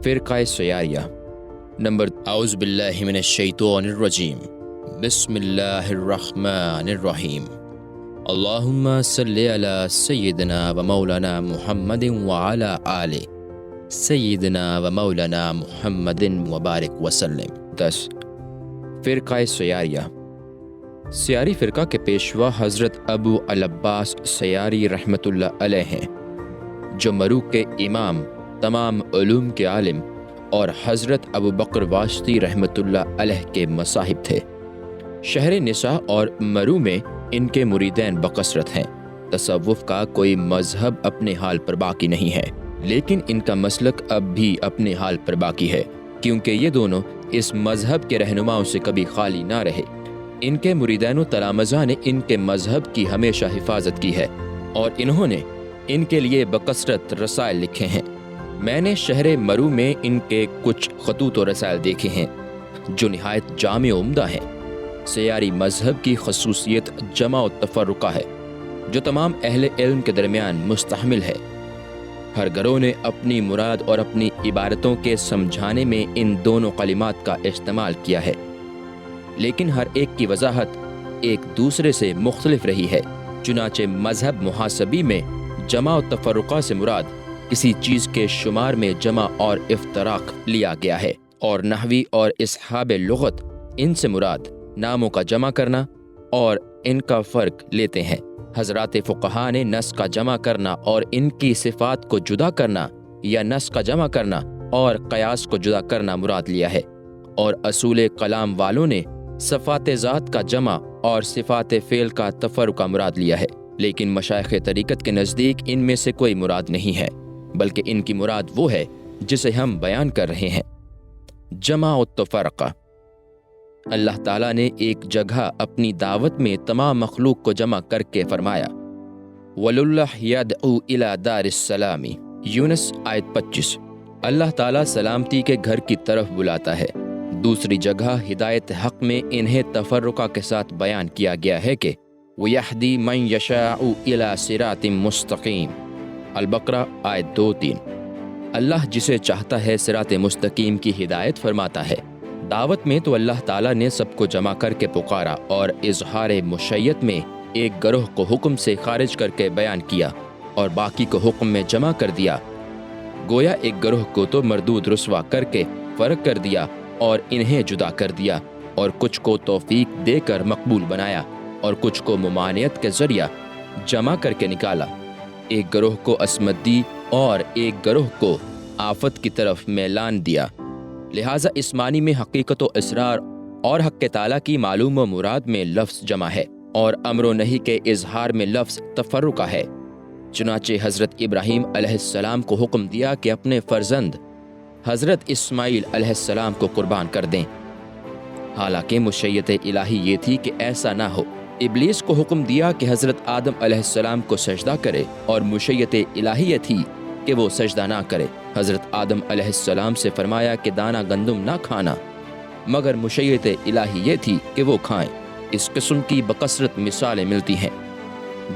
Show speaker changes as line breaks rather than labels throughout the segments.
فرقہ سیاریہ نمبر اعوذ باللہ من الشیطان الرجیم بسم اللہ الرحمن الرحیم اللہم صلی علی سیدنا و مولانا محمد وعلی آل سیدنا و مولانا محمد وبارک وسلم۔ 10 فرقہ سیاریہ سیاری فرقہ کے پیشوا حضرت ابو العباس سیاری رحمۃ اللہ علیہ ہیں، جو مروک کے امام، تمام علوم کے عالم اور حضرت ابو بکر واسطی رحمۃ اللہ علیہ کے مصاحب تھے۔ شہر نساء اور مرو میں ان کے مریدین بکثرت ہیں۔ تصوف کا کوئی مذہب اپنے حال پر باقی نہیں ہے، لیکن ان کا مسلک اب بھی اپنے حال پر باقی ہے، کیونکہ یہ دونوں اس مذہب کے رہنماؤں سے کبھی خالی نہ رہے۔ ان کے مریدین و تلامذہ نے ان کے مذہب کی ہمیشہ حفاظت کی ہے اور انہوں نے ان کے لیے بکثرت رسائل لکھے ہیں۔ میں نے شہر مرو میں ان کے کچھ خطوط و رسائل دیکھے ہیں جو نہایت جامع و عمدہ ہیں۔ سیاری مذہب کی خصوصیت جمع و تفرقہ ہے، جو تمام اہل علم کے درمیان مستحمل ہے۔ ہر گروہ نے اپنی مراد اور اپنی عبارتوں کے سمجھانے میں ان دونوں کلمات کا استعمال کیا ہے، لیکن ہر ایک کی وضاحت ایک دوسرے سے مختلف رہی ہے۔ چنانچہ مذہب محاسبی میں جمع و تفرقہ سے مراد کسی چیز کے شمار میں جمع اور افتراق لیا گیا ہے، اور نحوی اور اصحاب لغت ان سے مراد ناموں کا جمع کرنا اور ان کا فرق لیتے ہیں۔ حضرات فقہا نے نص کا جمع کرنا اور ان کی صفات کو جدا کرنا یا نص کا جمع کرنا اور قیاس کو جدا کرنا مراد لیا ہے، اور اصول کلام والوں نے صفات ذات کا جمع اور صفات فعل کا تفرقہ مراد لیا ہے۔ لیکن مشائخ طریقت کے نزدیک ان میں سے کوئی مراد نہیں ہے، بلکہ ان کی مراد وہ ہے جسے ہم بیان کر رہے ہیں۔ جمع و تفرقہ۔ اللہ تعالیٰ نے ایک جگہ اپنی دعوت میں تمام مخلوق کو جمع کر کے فرمایا، وَلُلَّهِ يَدْعُو إِلَى دَارِ السَّلَامِ، یونس آیت 25۔ اللہ تعالیٰ سلامتی کے گھر کی طرف بلاتا ہے۔ دوسری جگہ ہدایت حق میں انہیں تفرقہ کے ساتھ بیان کیا گیا ہے کہ وَيَهْدِي مَن يَشَاءُ إِلَى صِرَاطٍ مُسْتَقِيمٍ، البقرہ آیت 2-3۔ اللہ جسے چاہتا ہے صراط مستقیم کی ہدایت فرماتا ہے۔ دعوت میں تو اللہ تعالیٰ نے سب کو جمع کر کے پکارا اور اظہار مشیت میں ایک گروہ کو حکم سے خارج کر کے بیان کیا اور باقی کو حکم میں جمع کر دیا۔ گویا ایک گروہ کو تو مردود رسوا کر کے فرق کر دیا اور انہیں جدا کر دیا، اور کچھ کو توفیق دے کر مقبول بنایا اور کچھ کو ممانعت کے ذریعہ جمع کر کے نکالا۔ ایک گروہ کو عصمت دی اور ایک گروہ کو آفت کی طرف میلان دیا۔ لہٰذا اس معنی میں حقیقت و اسرار اور حق تعالیٰ کی معلوم و مراد میں لفظ جمع ہے، اور امر و نہی کے اظہار میں لفظ تفرقہ ہے۔ چنانچہ حضرت ابراہیم علیہ السلام کو حکم دیا کہ اپنے فرزند حضرت اسماعیل علیہ السلام کو قربان کر دیں، حالانکہ مشیت الہی یہ تھی کہ ایسا نہ ہو۔ ابلیس کو حکم دیا کہ حضرت آدم علیہ السلام کو سجدہ کرے، اور مشیت الہی یہ تھی کہ وہ سجدہ نہ کرے۔ حضرت آدم علیہ السلام سے فرمایا کہ دانہ گندم نہ کھانا، مگر مشیت الہی یہ تھی کہ وہ کھائیں۔ اس قسم کی بکثرت مثالیں ملتی ہیں۔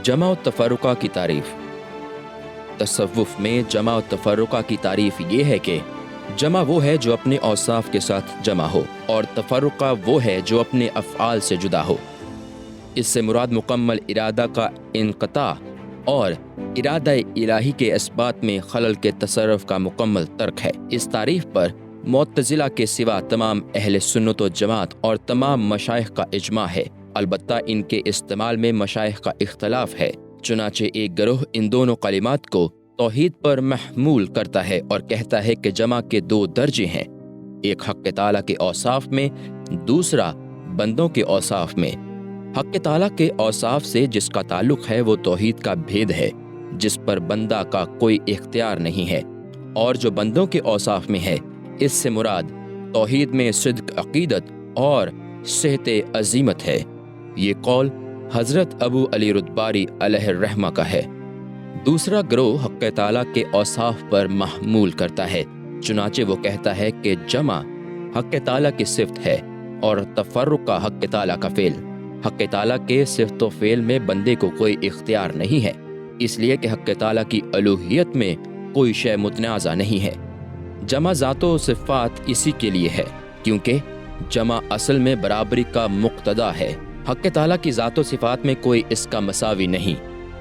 جمع و تفرقہ کی تعریف۔ تصوف میں جمع و تفرقہ کی تعریف یہ ہے کہ جمع وہ ہے جو اپنے اوصاف کے ساتھ جمع ہو، اور تفرقہ وہ ہے جو اپنے افعال سے جدا ہو۔ اس سے مراد مکمل ارادہ کا انقطاع اور ارادہ الہی کے اثبات میں خلل کے تصرف کا مکمل ترک ہے۔ اس تعریف پر معتزلہ کے سوا تمام اہل سنت و جماعت اور تمام مشائخ کا اجماع ہے، البتہ ان کے استعمال میں مشائخ کا اختلاف ہے۔ چنانچہ ایک گروہ ان دونوں کلمات کو توحید پر محمول کرتا ہے اور کہتا ہے کہ جمع کے دو درجے ہیں، ایک حق تعالیٰ کے اوصاف میں، دوسرا بندوں کے اوصاف میں۔ حق تعالیٰ کے اوصاف سے جس کا تعلق ہے وہ توحید کا بھید ہے، جس پر بندہ کا کوئی اختیار نہیں ہے، اور جو بندوں کے اوصاف میں ہے اس سے مراد توحید میں صدق عقیدت اور صحت عزیمت ہے۔ یہ قول حضرت ابو علی ردباری علیہ الرحمہ کا ہے۔ دوسرا گروہ حق تعالیٰ کے اوصاف پر محمول کرتا ہے، چنانچہ وہ کہتا ہے کہ جمع حق تعالیٰ کی صفت ہے اور تفرقہ حق تعالیٰ کا فعل۔ حق تعالیٰ کے صفت و فعل میں بندے کو کوئی اختیار نہیں ہے، اس لیے کہ حق تعالیٰ کی الوہیت میں کوئی شے متنازع نہیں ہے۔ جمع ذات و صفات اسی کے لیے ہے کیونکہ جمع اصل میں برابری کا مقتضا ہے۔ حق تعالیٰ کی ذات و صفات میں کوئی اس کا مساوی نہیں،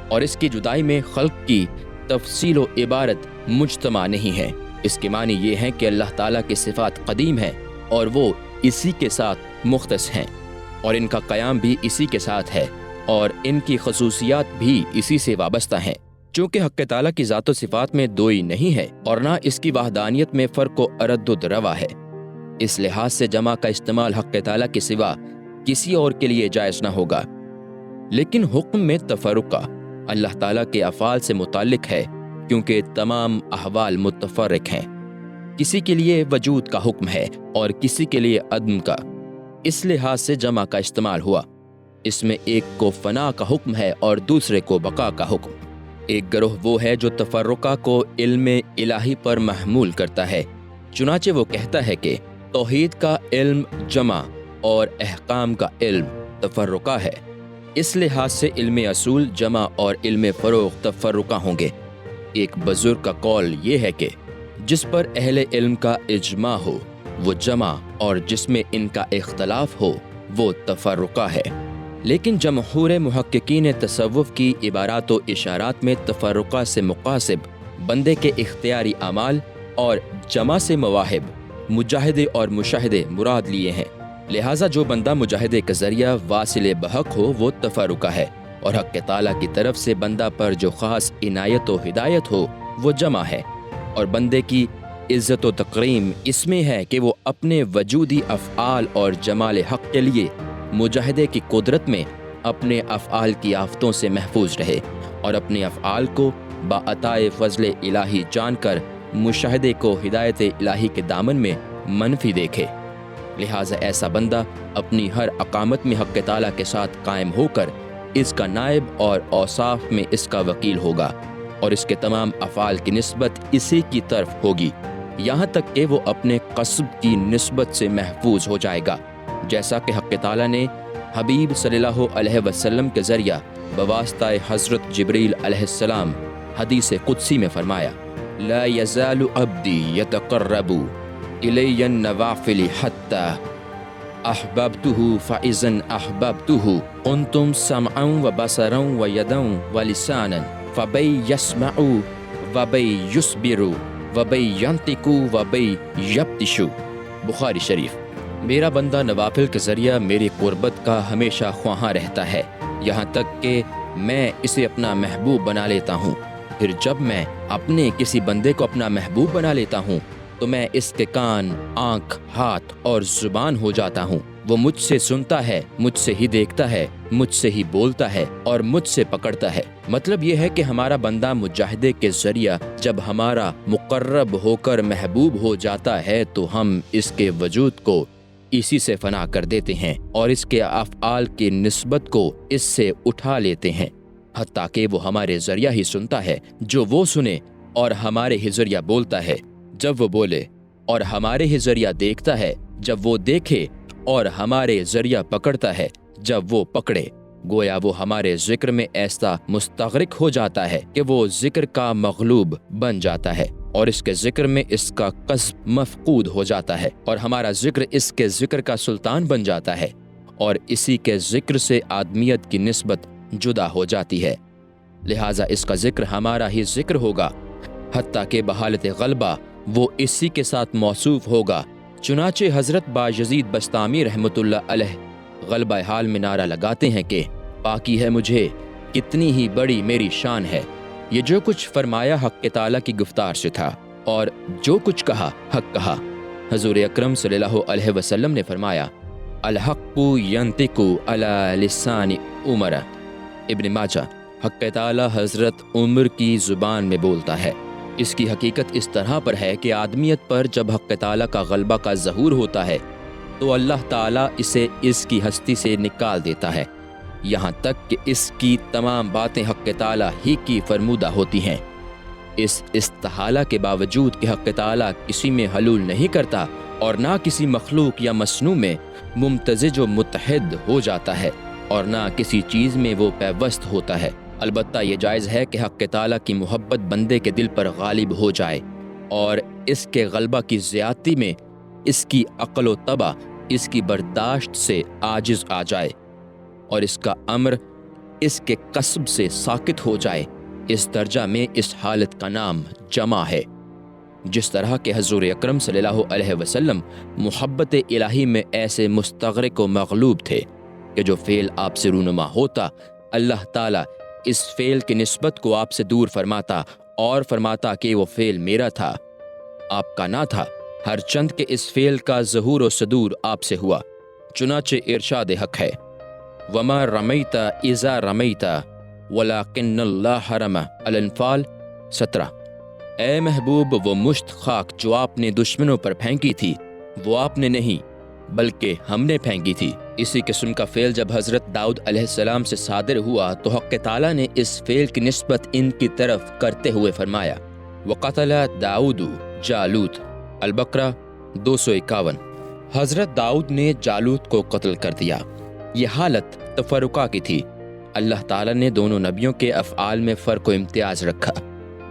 اور اس کی جدائی میں خلق کی تفصیل و عبارت مجتمع نہیں ہے۔ اس کے معنی یہ ہے کہ اللہ تعالیٰ کی صفات قدیم ہیں اور وہ اسی کے ساتھ مختص ہیں، اور ان کا قیام بھی اسی کے ساتھ ہے، اور ان کی خصوصیات بھی اسی سے وابستہ ہیں۔ چونکہ حق تعالیٰ کی ذات و صفات میں دوئی نہیں ہے اور نہ اس کی وحدانیت میں فرق و اردد روا ہے، اس لحاظ سے جمع کا استعمال حق تعالیٰ کے سوا کسی اور کے لیے جائز نہ ہوگا۔ لیکن حکم میں تفرقہ اللہ تعالیٰ کے افعال سے متعلق ہے، کیونکہ تمام احوال متفرق ہیں۔ کسی کے لیے وجود کا حکم ہے اور کسی کے لیے عدم کا، اس لحاظ سے جمع کا استعمال ہوا۔ اس میں ایک کو فنا کا حکم ہے اور دوسرے کو بقا کا حکم۔ ایک گروہ وہ ہے جو تفرقہ کو علم الہی پر محمول کرتا ہے، چنانچہ وہ کہتا ہے کہ توحید کا علم جمع اور احکام کا علم تفرقہ ہے، اس لحاظ سے علم اصول جمع اور علم فروغ تفرقہ ہوں گے۔ ایک بزرگ کا قول یہ ہے کہ جس پر اہل علم کا اجماع ہو وہ جمع، اور جس میں ان کا اختلاف ہو وہ تفرقہ ہے۔ لیکن جمہور محققین تصوف کی عبارات و اشارات میں تفرقہ سے مقاصد بندے کے اختیاری اعمال اور جمع سے مواہب، مجاہدے اور مشاہدے مراد لیے ہیں۔ لہٰذا جو بندہ مجاہدے کا ذریعہ واصل بحق ہو وہ تفرقہ ہے، اور حق تعالیٰ کی طرف سے بندہ پر جو خاص عنایت و ہدایت ہو وہ جمع ہے، اور بندے کی عزت و تکریم اس میں ہے کہ وہ اپنے وجودی افعال اور جمال حق کے لیے مجاہدے کی قدرت میں اپنے افعال کی آفتوں سے محفوظ رہے، اور اپنے افعال کو بعطائے فضل الہی جان کر مشاہدے کو ہدایت الہی کے دامن میں منفی دیکھے۔ لہٰذا ایسا بندہ اپنی ہر اقامت میں حق تعالیٰ کے ساتھ قائم ہو کر اس کا نائب اور اوصاف میں اس کا وکیل ہوگا، اور اس کے تمام افعال کی نسبت اسی کی طرف ہوگی، یہاں تک کہ وہ اپنے قصب کی نسبت سے محفوظ ہو جائے گا، جیسا کہ حق تعالیٰ نے حبیب صلی اللہ علیہ وسلم کے ذریعہ بواسطہ حضرت جبریل علیہ السلام حدیث قدسی میں فرمایا: لا يزال عبدی یتقرب الی النوافل حتی احببته فاذا احببته کنتم سمعا وبصرا ویدا ولسانا فبی یسمع وبی یصبر وبی ینطق وبی یبطش۔ بخاری شریف۔ میرا بندہ نوافل کے ذریعہ میری قربت کا ہمیشہ خواہاں رہتا ہے، یہاں تک کہ میں اسے اپنا محبوب بنا لیتا ہوں۔ پھر جب میں اپنے کسی بندے کو اپنا محبوب بنا لیتا ہوں تو میں اس کے کان، آنکھ، ہاتھ اور زبان ہو جاتا ہوں۔ وہ مجھ سے سنتا ہے، مجھ سے ہی دیکھتا ہے، مجھ سے ہی بولتا ہے اور مجھ سے پکڑتا ہے۔ مطلب یہ ہے کہ ہمارا بندہ مجاہدے کے ذریعہ جب ہمارا مقرب ہو کر محبوب ہو جاتا ہے تو ہم اس کے وجود کو اسی سے فنا کر دیتے ہیں اور اس کے افعال کی نسبت کو اس سے اٹھا لیتے ہیں، حتیٰ کہ وہ ہمارے ذریعہ ہی سنتا ہے جو وہ سنے، اور ہمارے ہی ذریعہ بولتا ہے جب وہ بولے، اور ہمارے ہی ذریعہ دیکھتا ہے جب وہ دیکھے، اور ہمارے ذریعہ پکڑتا ہے جب وہ پکڑے۔ گویا وہ ہمارے ذکر میں ایسا مستغرق ہو جاتا ہے کہ وہ ذکر کا مغلوب بن جاتا ہے، اور اس کے ذکر میں اس کا قصب مفقود ہو جاتا ہے، اور ہمارا ذکر اس کے ذکر کا سلطان بن جاتا ہے، اور اسی کے ذکر سے آدمیت کی نسبت جدا ہو جاتی ہے۔ لہٰذا اس کا ذکر ہمارا ہی ذکر ہوگا، حتیٰ کہ بحالت غلبہ وہ اسی کے ساتھ موصوف ہوگا۔ چنانچہ حضرت بایزید بسطامی رحمۃ اللہ علیہ غلبہ حال میں نعرہ لگاتے ہیں کہ پاکی ہے مجھے کتنی ہی بڑی میری شان ہے۔ یہ جو کچھ فرمایا حق تعالیٰ کی گفتار سے تھا، اور جو کچھ کہا حق کہا۔ حضور اکرم صلی اللہ علیہ وسلم نے فرمایا: الحق ینطق علی لسان عمر۔ ابن ماجہ۔ حق تعالیٰ حضرت عمر کی زبان میں بولتا ہے۔ اس کی حقیقت اس طرح پر ہے کہ آدمیت پر جب حق تعالیٰ کا غلبہ کا ظہور ہوتا ہے تو اللہ تعالیٰ اسے اس کی ہستی سے نکال دیتا ہے، یہاں تک کہ اس کی تمام باتیں حق تعالیٰ ہی کی فرمودہ ہوتی ہیں۔ اس استحالہ کے باوجود کہ حق تعالیٰ کسی میں حلول نہیں کرتا اور نہ کسی مخلوق یا مصنوع میں ممتزج و متحد ہو جاتا ہے، اور نہ کسی چیز میں وہ پیوست ہوتا ہے۔ البتہ یہ جائز ہے کہ حق تعالیٰ کی محبت بندے کے دل پر غالب ہو جائے، اور اس کے غلبہ کی زیادتی میں اس کی عقل و طبع اس کی برداشت سے عاجز آ جائے اور اس کا امر اس کے قصب سے ساکت ہو جائے، اس درجہ میں اس حالت کا نام جمع ہے۔ جس طرح کہ حضور اکرم صلی اللہ علیہ وسلم محبت الہی میں ایسے مستغرق و مغلوب تھے کہ جو فعل آپ سے رونما ہوتا، اللہ تعالیٰ اس فعل کی نسبت کو آپ سے دور فرماتا اور فرماتا کہ وہ فعل میرا تھا، آپ کا نہ تھا، ہر چند کہ اس فعل کا ظہور و صدور آپ سے ہوا۔ چنانچہ ارشاد حق ہے، وَمَا رَمَيْتَ إِذَا رَمَيْتَ وَلَكِنَّ اللَّهَ رَمَى، الانفال 17۔ اے محبوب، وہ مشت خاک جو آپ نے دشمنوں پر پھینکی تھی وہ آپ نے نہیں بلکہ ہم نے پھینکی تھی۔ اسی قسم کا فعل جب حضرت داؤد علیہ السلام سے صادر ہوا تو حق تعالیٰ نے اس فعل کی نسبت ان کی طرف کرتے ہوئے فرمایا، وَقَتَلَ داؤد جالوت، البقرہ 251۔ حضرت داؤد نے جالوت کو قتل کر دیا۔ یہ حالت تفرقہ کی تھی۔ اللہ تعالیٰ نے دونوں نبیوں کے افعال میں فرق و امتیاز رکھا،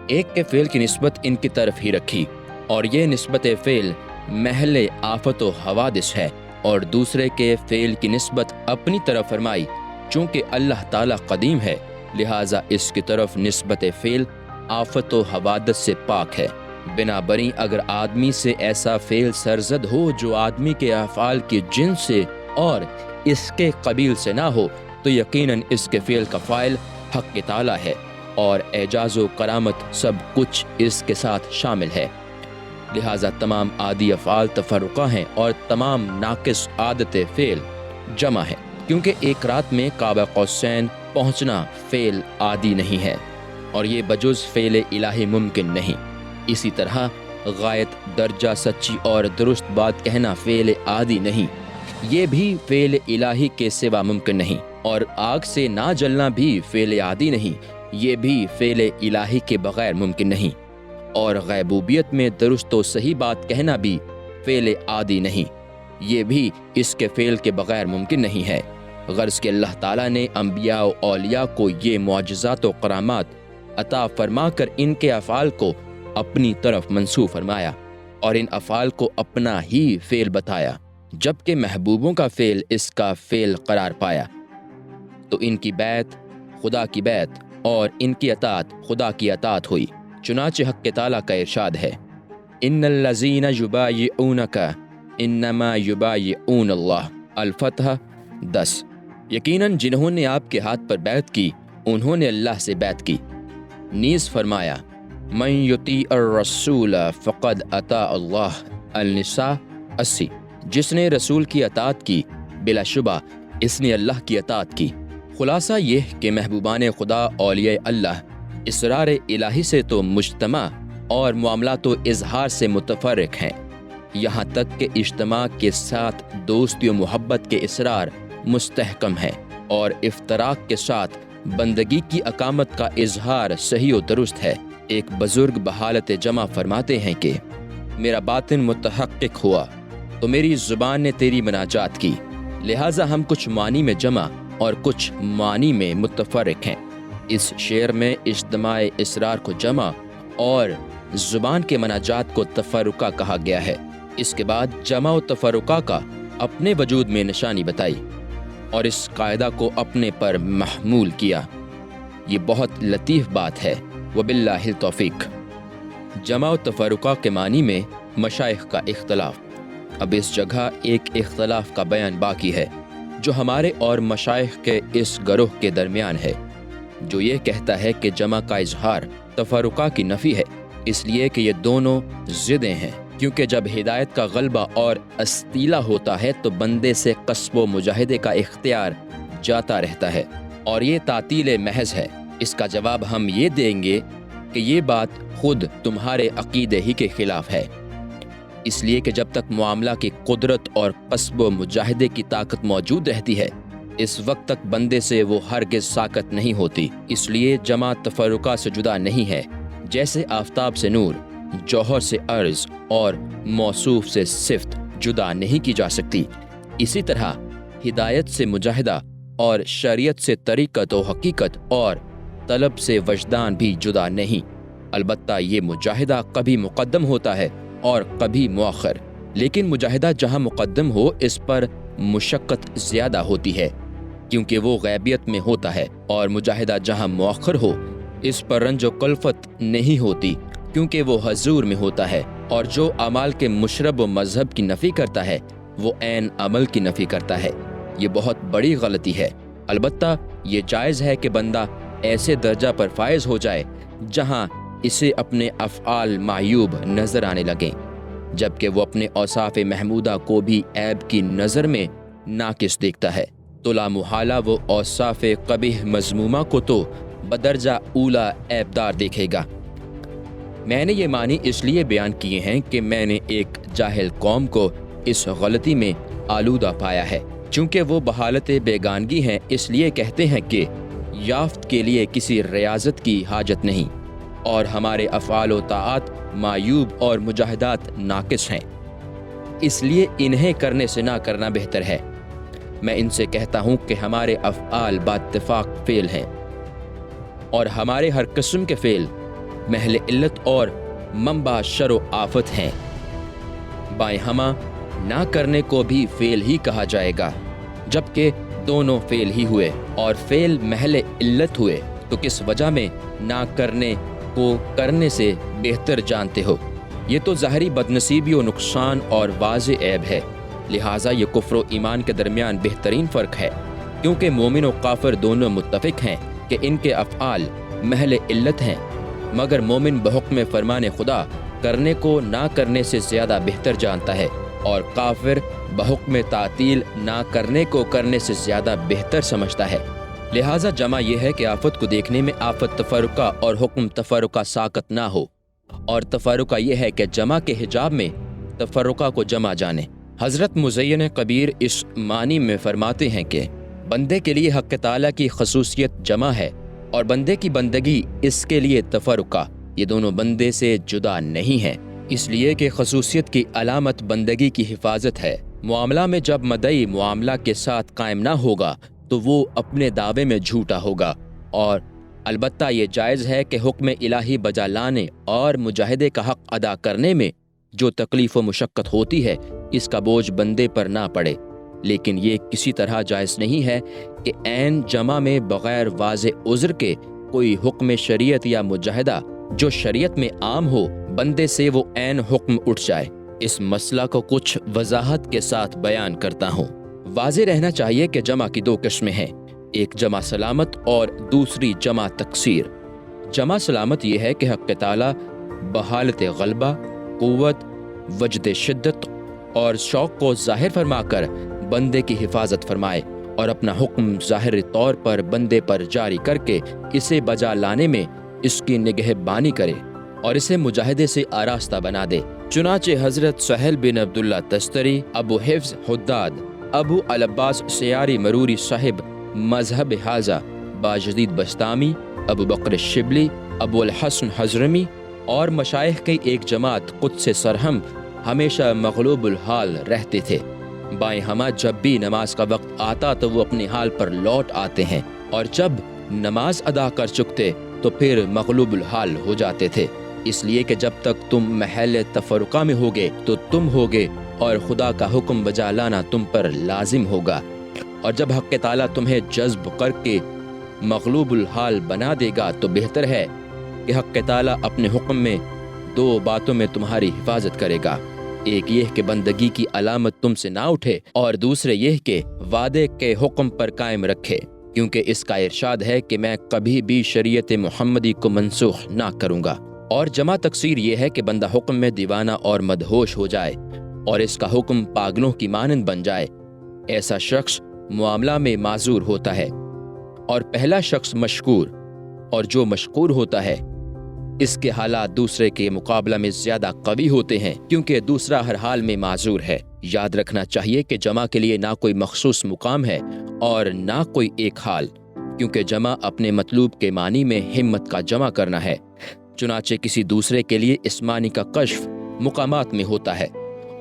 ایک کے فعل کی نسبت ان کی طرف ہی رکھی اور یہ نسبت فعل محل آفت و حوادث ہے، اور دوسرے کے فعل کی نسبت اپنی طرف فرمائی۔ چونکہ اللہ تعالیٰ قدیم ہے لہٰذا اس کی طرف نسبت فعل آفت و حوادث سے پاک ہے۔ بنا بری اگر آدمی سے ایسا فعل سرزد ہو جو آدمی کے افعال کی جنس سے اور اس کے قبیل سے نہ ہو تو یقیناً اس کے فعل کا فاعل حق تعالیٰ ہے، اور اعجاز و کرامت سب کچھ اس کے ساتھ شامل ہے۔ لہٰذا تمام عادی افعال تفرقہ ہیں اور تمام ناقص عادت فعل جمع ہے، کیونکہ ایک رات میں قاب قوسین پہنچنا فعل عادی نہیں ہے اور یہ بجز فعل الہی ممکن نہیں۔ اسی طرح غایت درجہ سچی اور درست بات کہنا فعل عادی نہیں، یہ بھی فعل الہی کے سوا ممکن نہیں، اور آگ سے نہ جلنا بھی فعل عادی نہیں، یہ بھی فعل الہی کے بغیر ممکن نہیں، اور غیبوبیت میں درست و صحیح بات کہنا بھی فعل عادی نہیں، یہ بھی اس کے فعل کے بغیر ممکن نہیں ہے۔ غرض کہ اللہ تعالیٰ نے انبیاء و اولیاء کو یہ معجزات و کرامات عطا فرما کر ان کے افعال کو اپنی طرف منسوب فرمایا اور ان افعال کو اپنا ہی فعل بتایا، جبکہ محبوبوں کا فعل اس کا فعل قرار پایا تو ان کی بیعت خدا کی بیعت اور ان کی اطاعت خدا کی اطاعت ہوئی۔ چنانچہ حق تعالیٰ کا ارشاد ہے، ان الذین یبایعونک انما یبایعون اللہ، الفتح 10۔ یقیناً جنہوں نے آپ کے ہاتھ پر بیعت کی انہوں نے اللہ سے بیعت کی۔ نیز فرمایا، من یطیع الرسول فقد اطاع اللہ، النساء 80۔ جس نے رسول کی اطاعت کی بلا شبہ اس نے اللہ کی اطاعت کی۔ خلاصہ یہ کہ محبوبان خدا اولیاء اللہ اسرار الہی سے تو مجتمع اور معاملات و اظہار سے متفرق ہیں، یہاں تک کہ اجتماع کے ساتھ دوستی و محبت کے اسرار مستحکم ہیں، اور افتراق کے ساتھ بندگی کی اقامت کا اظہار صحیح و درست ہے۔ ایک بزرگ بحالت جمع فرماتے ہیں کہ میرا باطن متحقق ہوا تو میری زبان نے تیری مناجات کی، لہٰذا ہم کچھ معنی میں جمع اور کچھ معنی میں متفرق ہیں۔ اس شعر میں اجتماع اسرار کو جمع اور زبان کے مناجات کو تفرقہ کہا گیا ہے۔ اس کے بعد جمع و تفرقہ کا اپنے وجود میں نشانی بتائی اور اس قاعدہ کو اپنے پر محمول کیا۔ یہ بہت لطیف بات ہے، وباللہ التوفیق۔ جمع و تفرقہ کے معنی میں مشائخ کا اختلاف۔ اب اس جگہ ایک اختلاف کا بیان باقی ہے جو ہمارے اور مشائخ کے اس گروہ کے درمیان ہے، جو یہ کہتا ہے کہ جمع کا اظہار تفرقہ کی نفی ہے، اس لیے کہ یہ دونوں ضدیں ہیں، کیونکہ جب ہدایت کا غلبہ اور استیلا ہوتا ہے تو بندے سے قصب و مجاہدے کا اختیار جاتا رہتا ہے، اور یہ تعطیل محض ہے۔ اس کا جواب ہم یہ دیں گے کہ یہ بات خود تمہارے عقیدے ہی کے خلاف ہے، اس لیے کہ جب تک معاملہ کی قدرت اور قصب و مجاہدے کی طاقت موجود رہتی ہے اس وقت تک بندے سے وہ ہرگز ساکت نہیں ہوتی۔ اس لیے جمع تفرقہ سے جدا نہیں ہے، جیسے آفتاب سے نور، جوہر سے عرض اور موصوف سے صفت جدا نہیں کی جا سکتی، اسی طرح ہدایت سے مجاہدہ اور شریعت سے طریقت و حقیقت اور طلب سے وجدان بھی جدا نہیں۔ البتہ یہ مجاہدہ کبھی مقدم ہوتا ہے اور کبھی مؤخر، لیکن مجاہدہ جہاں مقدم ہو اس پر مشقت زیادہ ہوتی ہے کیونکہ وہ غیبیت میں ہوتا ہے، اور مجاہدہ جہاں مؤخر ہو اس پر رنج و کلفت نہیں ہوتی کیونکہ وہ حضور میں ہوتا ہے، اور جو اعمال کے مشرب و مذہب کی نفی کرتا ہے وہ عین عمل کی نفی کرتا ہے۔ یہ بہت بڑی غلطی ہے۔ البتہ یہ جائز ہے کہ بندہ ایسے درجہ پر فائز ہو جائے جہاں اسے اپنے افعال معیوب نظر آنے لگیں، جبکہ وہ اپنے اوصاف محمودہ کو بھی عیب کی نظر میں ناقص دیکھتا ہے، تو لا محالہ وہ اوصاف قبیح مذمومہ کو تو بدرجہ اولا عیب دار دیکھے گا۔ میں نے یہ معنی اس لیے بیان کیے ہیں کہ میں نے ایک جاہل قوم کو اس غلطی میں آلودہ پایا ہے، چونکہ وہ بحالت بیگانگی ہیں اس لیے کہتے ہیں کہ یافت کے لیے کسی ریاضت کی حاجت نہیں، اور ہمارے افعال و طاعات معیوب اور مجاہدات ناقص ہیں، اس لیے انہیں کرنے سے نہ کرنا بہتر ہے۔ میں ان سے کہتا ہوں کہ ہمارے افعال باتفاق فعل ہیں، اور ہمارے ہر قسم کے فعل محل علت اور منبع شر و آفت ہیں۔ بائیں ہمہ نہ کرنے کو بھی فعل ہی کہا جائے گا، جبکہ دونوں فعل ہی ہوئے اور فعل محل علت ہوئے، تو کس وجہ میں نہ کرنے کو کرنے سے بہتر جانتے ہو؟ یہ تو ظاہری بدنصیبی و نقصان اور واضح عیب ہے، لہٰذا یہ کفر و ایمان کے درمیان بہترین فرق ہے، کیونکہ مومن و کافر دونوں متفق ہیں کہ ان کے افعال محل علت ہیں، مگر مومن بحکم فرمان خدا کرنے کو نہ کرنے سے زیادہ بہتر جانتا ہے، اور کافر بحکم تعطیل نہ کرنے کو کرنے سے زیادہ بہتر سمجھتا ہے۔ لہٰذا جمع یہ ہے کہ آفت کو دیکھنے میں آفت تفرقہ اور حکم تفرقہ ساقط نہ ہو، اور تفرقہ یہ ہے کہ جمع کے حجاب میں تفرقہ کو جمع جانے۔ حضرت مزین کبیر اس معنی میں فرماتے ہیں کہ بندے کے لیے حق تعالیٰ کی خصوصیت جمع ہے اور بندے کی بندگی اس کے لیے تفرقہ، یہ دونوں بندے سے جدا نہیں ہیں، اس لیے کہ خصوصیت کی علامت بندگی کی حفاظت ہے۔ معاملہ میں جب مدعی معاملہ کے ساتھ قائم نہ ہوگا تو وہ اپنے دعوے میں جھوٹا ہوگا، اور البتہ یہ جائز ہے کہ حکم الہی بجا لانے اور مجاہدے کا حق ادا کرنے میں جو تکلیف و مشقت ہوتی ہے اس کا بوجھ بندے پر نہ پڑے، لیکن یہ کسی طرح جائز نہیں ہے کہ عین جمع میں بغیر واضح عذر کے کوئی حکم شریعت یا مجاہدہ جو شریعت میں عام ہو بندے سے وہ عین حکم اٹھ جائے۔ اس مسئلہ کو کچھ وضاحت کے ساتھ بیان کرتا ہوں۔ واضح رہنا چاہیے کہ جمع کی دو قسمیں ہیں، ایک جمع سلامت اور دوسری جمع تقصیر۔ جمع سلامت یہ ہے کہ حق تعالیٰ بحالت غلبہ، قوت، وجد شدت اور شوق کو ظاہر فرما کر بندے کی حفاظت فرمائے اور اپنا حکم ظاہر طور پر بندے پر جاری کر کے اسے بجا لانے میں اس کی نگہبانی کرے اور اسے مجاہدے سے آراستہ بنا دے۔ چنانچہ حضرت سہل بن عبداللہ تستری، ابو حفظ حداد، ابو العباس سیاری مروری صاحب مذہب حاضہ، باجدید بستامی، ابو بکر شبلی، ابو الحسن حضرمی اور مشائخ کی ایک جماعت قدس سرہم ہمیشہ مغلوب الحال رہتے تھے۔ بائیں ہمہ جب بھی نماز کا وقت آتا تو وہ اپنے حال پر لوٹ آتے ہیں، اور جب نماز ادا کر چکتے تو پھر مغلوب الحال ہو جاتے تھے، اس لیے کہ جب تک تم محل تفرقہ میں ہوگے تو تم ہوگے اور خدا کا حکم بجا لانا تم پر لازم ہوگا، اور جب حق تعالیٰ تمہیں جذب کر کے مغلوب الحال بنا دے گا تو بہتر ہے کہ حق تعالیٰ اپنے حکم میں دو باتوں میں تمہاری حفاظت کرے گا، ایک یہ کہ بندگی کی علامت تم سے نہ اٹھے، اور دوسرے یہ کہ وعدے کے حکم پر قائم رکھے، کیونکہ اس کا ارشاد ہے کہ میں کبھی بھی شریعت محمدی کو منسوخ نہ کروں گا۔ اور جمع تقصیر یہ ہے کہ بندہ حکم میں دیوانہ اور مدہوش ہو جائے اور اس کا حکم پاگلوں کی مانند بن جائے، ایسا شخص معاملہ میں معذور ہوتا ہے، اور پہلا شخص مشکور، اور جو مشکور ہوتا ہے اس کے حالات دوسرے کے مقابلہ میں زیادہ قوی ہوتے ہیں، کیونکہ دوسرا ہر حال میں معذور ہے۔ یاد رکھنا چاہیے کہ جمع کے لیے نہ کوئی مخصوص مقام ہے اور نہ کوئی ایک حال، کیونکہ جمع اپنے مطلوب کے معنی میں ہمت کا جمع کرنا ہے، چنانچہ کسی دوسرے کے لیے اس معنی کا کشف مقامات میں ہوتا ہے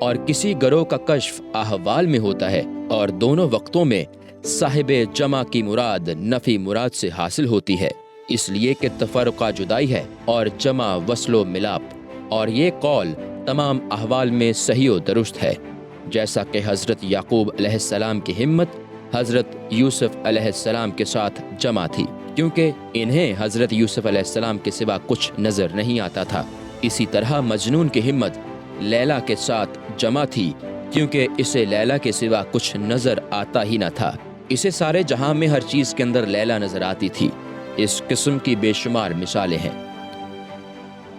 اور کسی گروہ کا کشف احوال میں ہوتا ہے، اور دونوں وقتوں میں صاحب جمع کی مراد نفی مراد سے حاصل ہوتی ہے۔ اس لیے کہ تفرقہ جدائی ہے اور جمع وصل و ملاپ، اور یہ قول تمام احوال میں صحیح و درست ہے، جیسا کہ حضرت یعقوب علیہ السلام کی ہمت حضرت یوسف علیہ السلام کے ساتھ جمع تھی، کیونکہ انہیں حضرت یوسف علیہ السلام کے سوا کچھ نظر نہیں آتا تھا۔ اسی طرح مجنون کی ہمت لیلا کے ساتھ جمع تھی، کیونکہ اسے لیلا کے سوا کچھ نظر آتا ہی نہ تھا۔ اسے سارے جہاں میں ہر چیز کے اندر لیلا نظر آتی تھی۔ اس قسم کی بے شمار مثالیں ہیں۔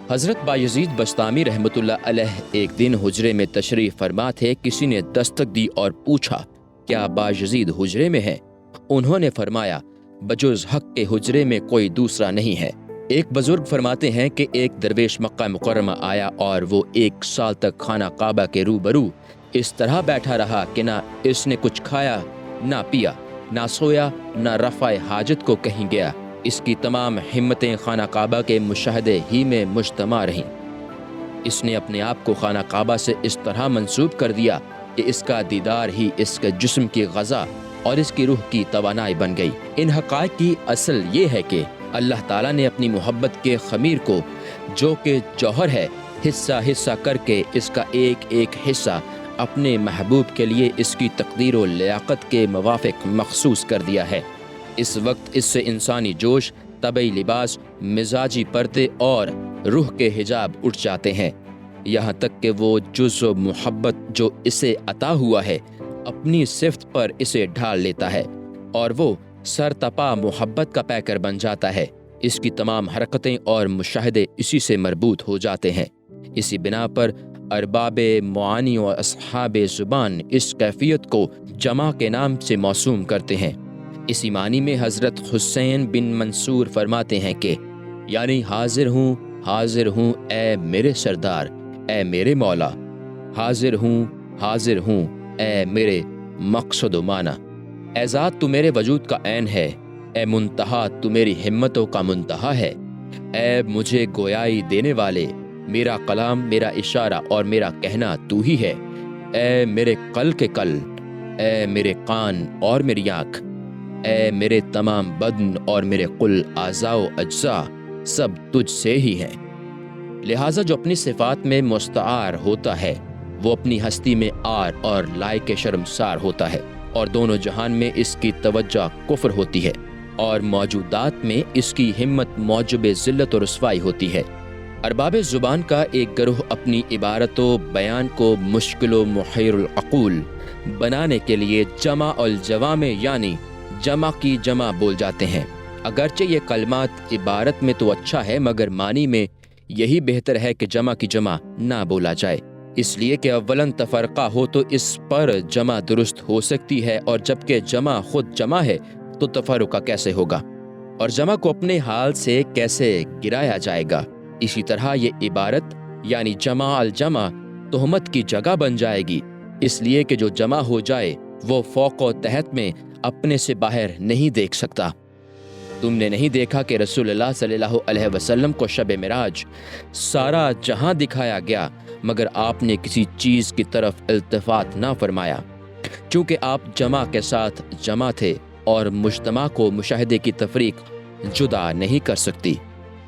حضرت بایزید بسطامی رحمۃ اللہ علیہ ایک دن حجرے میں تشریف فرما تھے۔ کسی نے دستک دی اور پوچھا، کیا بایزید حجرے میں ہیں؟ انہوں نے فرمایا، بجز حق کے حجرے میں کوئی دوسرا نہیں ہے۔ ایک بزرگ فرماتے ہیں کہ ایک درویش مکہ مکرمہ آیا اور وہ 1 سال تک خانہ کعبہ کے روبرو اس طرح بیٹھا رہا کہ نہ اس نے کچھ کھایا، نہ پیا، نہ سویا، نہ رفع حاجت کو کہیں گیا۔ اس کی تمام ہمتیں خانہ کعبہ کے مشاہدے ہی میں مجتمع رہیں۔ اس نے اپنے آپ کو خانہ کعبہ سے اس طرح منسوب کر دیا کہ اس کا دیدار ہی اس کے جسم کی غذا اور اس کی روح کی توانائی بن گئی۔ ان حقائق کی اصل یہ ہے کہ اللہ تعالیٰ نے اپنی محبت کے خمیر کو، جو کہ جوہر ہے، حصہ حصہ کر کے اس کا ایک ایک حصہ اپنے محبوب کے لیے اس کی تقدیر و لیاقت کے موافق مخصوص کر دیا ہے۔ اس وقت اس سے انسانی جوش، طبعی لباس، مزاجی پردے اور روح کے حجاب اٹھ جاتے ہیں، یہاں تک کہ وہ جز و محبت جو اسے عطا ہوا ہے اپنی صفت پر اسے ڈھال لیتا ہے، اور وہ سرتپا محبت کا پیکر بن جاتا ہے۔ اس کی تمام حرکتیں اور مشاہدے اسی سے مربوط ہو جاتے ہیں۔ اسی بنا پر ارباب معانی و اصحاب زبان اس کیفیت کو جمع کے نام سے موسوم کرتے ہیں۔ اسی معنی میں حضرت حسین بن منصور فرماتے ہیں کہ یعنی حاضر ہوں اے میرے سردار، اے میرے مولا، حاضر ہوں اے میرے مقصد و معنی۔ اے ذات تو میرے وجود کا عین ہے، اے منتہا تو میری ہمتوں کا منتہا ہے، اے مجھے گویائی دینے والے، میرا کلام، میرا اشارہ اور میرا کہنا تو ہی ہے، اے میرے قل کے قل، اے میرے کان اور میری آنکھ، اے میرے تمام بدن اور میرے کل اعضاء و اجزاء، سب تجھ سے ہی ہیں۔ لہٰذا جو اپنی صفات میں مستعار ہوتا ہے وہ اپنی ہستی میں عار اور لائق شرمسار ہوتا ہے، اور دونوں جہان میں اس کی توجہ کفر ہوتی ہے، اور موجودات میں اس کی ہمت موجب ذلت و رسوائی ہوتی ہے۔ ارباب زبان کا ایک گروہ اپنی عبارت و بیان کو مشکل و محیر العقول بنانے کے لیے جمع الجوامع یعنی جمع کی جمع بول جاتے ہیں۔ اگرچہ یہ کلمات عبارت میں تو اچھا ہے، مگر معنی میں یہی بہتر ہے کہ جمع کی جمع نہ بولا جائے، اس لیے کہ اولاً تفرقہ ہو تو اس پر جمع درست ہو سکتی ہے، اور جبکہ جمع خود جمع ہے تو تفرقہ کیسے ہوگا، اور جمع کو اپنے حال سے کیسے گرایا جائے گا۔ اسی طرح یہ عبارت یعنی جمع الجمع تہمت کی جگہ بن جائے گی، اس لیے کہ جو جمع ہو جائے وہ فوق و تحت میں اپنے سے باہر نہیں دیکھ سکتا۔ تم نے نہیں دیکھا کہ رسول اللہ صلی اللہ علیہ وسلم کو شب معراج سارا جہاں دکھایا گیا، مگر آپ نے کسی چیز کی طرف التفات نہ فرمایا، چونکہ آپ جمع کے ساتھ جمع تھے اور مجتمع کو مشاہدے کی تفریق جدا نہیں کر سکتی،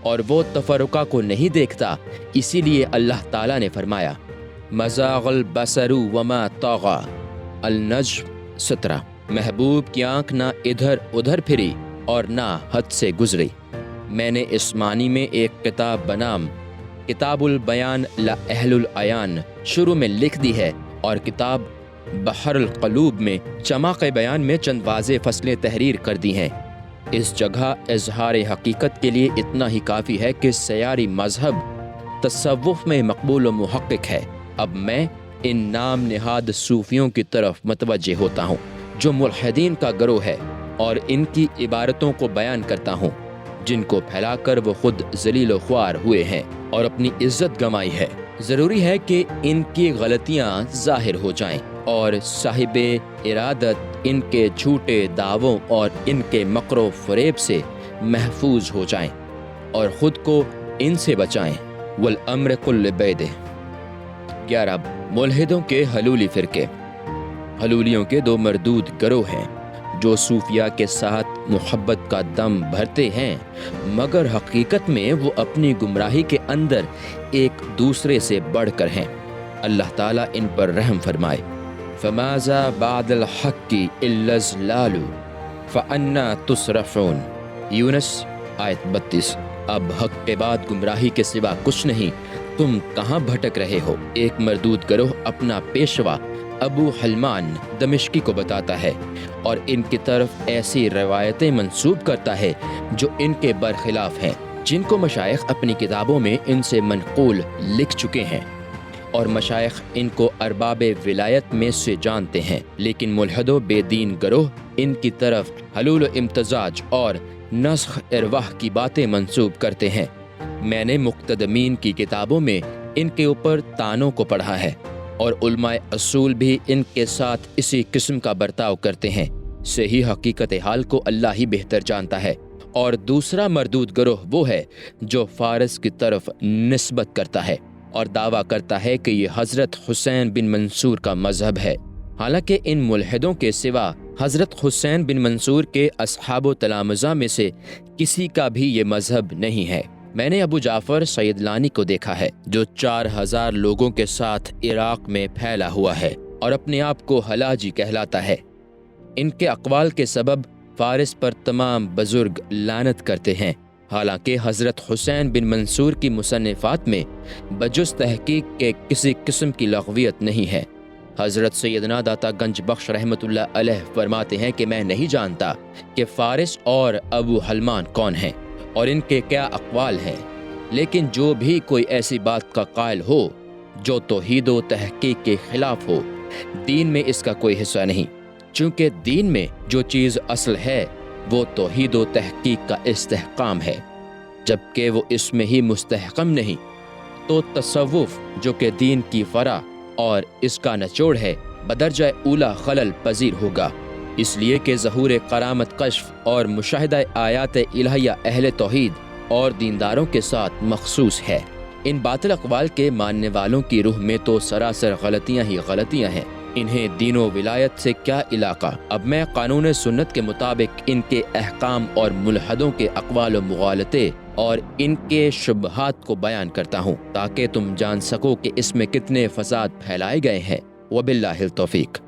اور وہ تفرقہ کو نہیں دیکھتا، اسی لیے اللہ تعالیٰ نے فرمایا مزاغ البصر وما طغى النجم 17۔ محبوب کی آنکھ نہ ادھر ادھر پھری اور نہ حد سے گزری۔ میں نے اس معنی میں ایک کتاب بنام کتاب البیان لأہل العیان شروع میں لکھ دی ہے، اور کتاب بحر القلوب میں جمع کے بیان میں چند واضح فصلیں تحریر کر دی ہیں۔ اس جگہ اظہار حقیقت کے لیے اتنا ہی کافی ہے کہ سیاری مذہب تصوف میں مقبول و محقق ہے۔ اب میں ان نام نہاد صوفیوں کی طرف متوجہ ہوتا ہوں جو ملحدین کا گروہ ہے، اور ان کی عبارتوں کو بیان کرتا ہوں جن کو پھیلا کر وہ خود ذلیل و خوار ہوئے ہیں اور اپنی عزت گنوائی ہے۔ ضروری ہے کہ ان کی غلطیاں ظاہر ہو جائیں اور صاحب ارادت ان کے جھوٹے دعووں اور ان کے مکر و فریب سے محفوظ ہو جائیں اور خود کو ان سے بچائیں۔ والامر کل بیدہ۔ 11 ملحدوں کے حلولی فرقے۔ حلولیوں کے 2 مردود گروہ ہیں۔ جو صوفیہ کے ساتھ محبت کا دم بھرتے ہیں مگر حقیقت میں وہ اپنی گمراہی کے اندر ایک دوسرے سے بڑھ کر ہیں۔ اللہ تعالیٰ ان پر رحم فرمائے۔ فماذا بعد الحق الا الضلال فانا تصرفون، یونس آیت 32۔ اب حق کے بعد گمراہی کے سوا کچھ نہیں، تم کہاں بھٹک رہے ہو؟ ایک مردود گروہ اپنا پیشوا ابو حلمان دمشقی کو بتاتا ہے اور ان کی طرف ایسی روایتیں منسوب کرتا ہے جو ان کے برخلاف ہیں، جن کو مشائخ اپنی کتابوں میں ان سے منقول لکھ چکے ہیں، اور مشائخ ان کو ارباب ولایت میں سے جانتے ہیں، لیکن ملحد و بے دین گروہ ان کی طرف حلول و امتزاج اور نسخ ارواح کی باتیں منسوب کرتے ہیں۔ میں نے مقتدمین کی کتابوں میں ان کے اوپر طعنوں کو پڑھا ہے، اور علماء اصول بھی ان کے ساتھ اسی قسم کا برتاؤ کرتے ہیں۔ صحیح حقیقت حال کو اللہ ہی بہتر جانتا ہے۔ اور دوسرا مردود گروہ وہ ہے جو فارس کی طرف نسبت کرتا ہے اور دعویٰ کرتا ہے کہ یہ حضرت حسین بن منصور کا مذہب ہے، حالانکہ ان ملحدوں کے سوا حضرت حسین بن منصور کے اصحاب و تلامذہ میں سے کسی کا بھی یہ مذہب نہیں ہے۔ میں نے ابو جعفر سیدلانی کو دیکھا ہے جو 4000 لوگوں کے ساتھ عراق میں پھیلا ہوا ہے اور اپنے آپ کو حلاجی کہلاتا ہے۔ ان کے اقوال کے سبب فارس پر تمام بزرگ لعنت کرتے ہیں، حالانکہ حضرت حسین بن منصور کی مصنفات میں بجز تحقیق کے کسی قسم کی لغویت نہیں ہے۔ حضرت سیدنا داتا گنج بخش رحمۃ اللہ علیہ فرماتے ہیں کہ میں نہیں جانتا کہ فارس اور ابو حلمان کون ہیں اور ان کے کیا اقوال ہیں، لیکن جو بھی کوئی ایسی بات کا قائل ہو جو توحید و تحقیق کے خلاف ہو، دین میں اس کا کوئی حصہ نہیں، چونکہ دین میں جو چیز اصل ہے وہ توحید و تحقیق کا استحکام ہے، جبکہ وہ اس میں ہی مستحکم نہیں تو تصوف جو کہ دین کی فرع اور اس کا نچوڑ ہے بدرجہ اولا خلل پذیر ہوگا، اس لیے کہ ظہور کرامت کشف اور مشاہدہ آیات الہیہ اہل توحید اور دینداروں کے ساتھ مخصوص ہے۔ ان باطل اقوال کے ماننے والوں کی روح میں تو سراسر غلطیاں ہی غلطیاں ہیں، انہیں دین و ولایت سے کیا علاقہ۔ اب میں قانون سنت کے مطابق ان کے احکام اور ملحدوں کے اقوال و مغالطے اور ان کے شبہات کو بیان کرتا ہوں تاکہ تم جان سکو کہ اس میں کتنے فساد پھیلائے گئے ہیں۔ وباللہ التوفیق۔